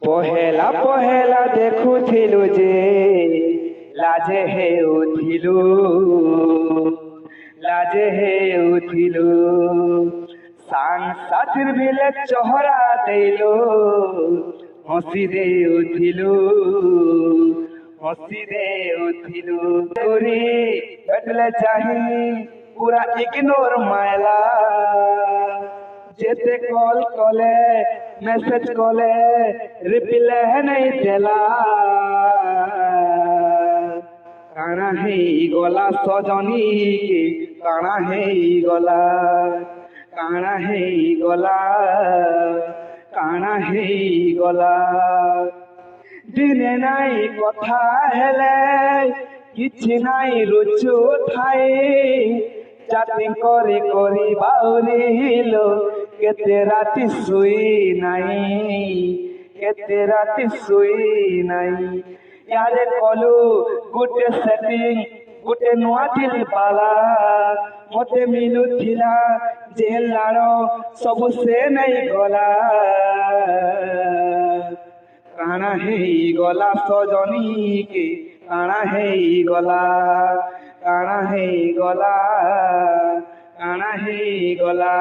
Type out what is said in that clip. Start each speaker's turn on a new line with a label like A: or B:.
A: পহেলা পহেলা দেখুথিলু যে লাজে হেউথিলু লাজে হেউথিলু সাং সাথির ভিলে চহরা দেইলো হসি দেউথিলু হসি দেউথিলু করি বেটলে চাহি পুরা ইগনোর মায়লা যেতে কল কলে মেসেজ কলে রিপ্লে নাই দেলা কাଣା হেই গলা সজনী কাଣା হেই গলা কাଣା হেই গলা কাଣା হেই গলা দিনে নাই কথা হেলে কিছু নাই রুচু ঠাই চাটিং করে করি বাউরিল কেতে রাতি শুই নাই কেতে রাতি শুই নাই ইয়ারে কলু গুটে সেটিং গুটে নুয়া দিল পালা মতে মিলুথিলা যে লাড় সবু সে নাই গলা কাଣା হেই গলা সজনী কে কাଣା হেই গলা কাଣା হেই গলা কাଣା হেই গলা।